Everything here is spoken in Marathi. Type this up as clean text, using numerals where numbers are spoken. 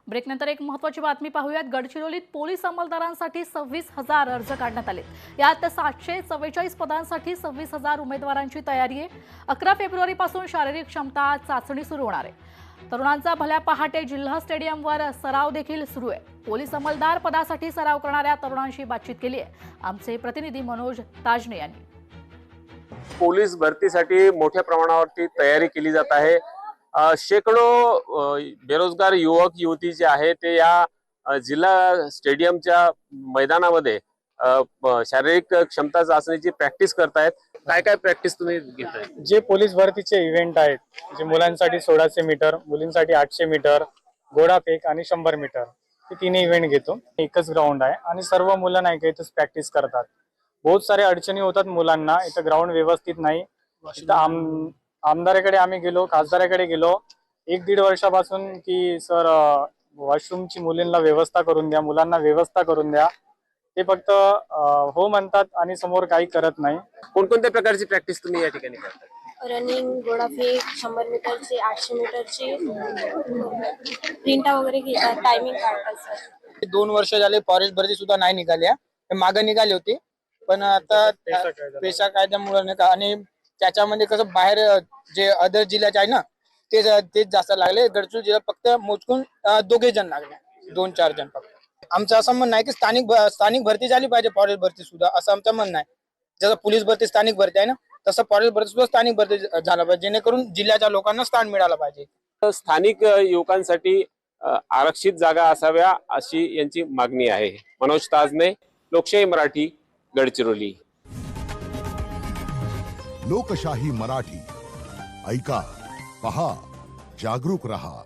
ब्रेकनंतर एक महत्त्वाची बातमी पाहूयात। गडचिरोलीत पोलीस अंमलदारांसाठी 26,000 अर्ज काढण्यात आले। यात 744 पदांसाठी 26,000 उमेदवारांची तयारी आहे। 11 फेब्रुवारीपासून शारीरिक क्षमता चाचणी सुरू होणार आहे। तरुणांचा भल्या पहाटे जिल्हा स्टेडियमवर सराव देखील सुरू आहे। पोलीस अंमलदार पदासाठी सराव करणाऱ्या तरुणांशी बातचीत केली आहे आमचे प्रतिनिधी मनोज ताजने यांनी। पोलीस भरतीसाठी मोठ्या प्रमाणावरती तयारी केली जात आहे। शेकडो बेरोजगार युवक युवती जे आहे ते या जिल्हा स्टेडियमच्या मैदानामध्ये शारीरिक क्षमता चाचणीची प्रॅक्टिस करतायत। काय काय प्रॅक्टिस तुम्ही घेताय? जे पोलीस भरतीचे इव्हेंट आहेत, जे मुलांसाठी 1600 मीटर, मुलींसाठी 800 मीटर, घोडाफेक आणि 100 मीटर, हे तिन्ही इव्हेंट घेतो। एकच ग्राउंड आहे आणि सर्व मुलं नाही का इथंच प्रॅक्टिस करतात। बहुत सारे अडचणी होतात मुलांना, इथं ग्राउंड व्यवस्थित नाही। इथं आमदाराकडे आम्ही गेलो, खासदाराकडे गेलो 1-1.5 वर्षापासून की सर वॉशरूमची मुलींना व्यवस्था करून द्या, मुलांना व्यवस्था करून द्या। ते फक्त हो म्हणतात आणि समोर काही करत नाही। कोणकोणत्या प्रकारची प्रॅक्टिस तुम्ही या ठिकाणी करताय? रनिंग, घोडाफेक, 100 मीटरची, 800 मीटरची प्रिंटा वगैरे घेतात, टायमिंग काढतात सर। 2 वर्ष झाले फॉरेस्ट भरती सुद्धा नाही निघाल्या, मागे निघाली होती पण आता पेशा कायद्यामुळे नाही का, आणि त्याच्यामध्ये कसं बाहेर जे अदर जिल्ह्याचे आहे ना तेच जास्त लागले। गडचिरोली जिल्ह्यात फक्त मोजकून 2 जण लागले, 2-4 जण फक्त। आमचं असं म्हणणं आहे की स्थानिक भरती झाली पाहिजे, फॉरेस्ट भरती सुद्धा, असं आमचं म्हणणं आहे। जसं पोलीस भरती स्थानिक भरती आहे ना, तसं फॉरेस्ट भरती सुद्धा स्थानिक भरती झाला पाहिजे, जेणेकरून जिल्ह्याच्या लोकांना स्थान मिळालं पाहिजे। स्थानिक युवकांसाठी आरक्षित जागा असाव्या अशी यांची मागणी आहे। मनोज ताजने, लोकशाही मराठी, गडचिरोली। लोकशाही मराठी, ऐका, पहा, जागरूक रहा।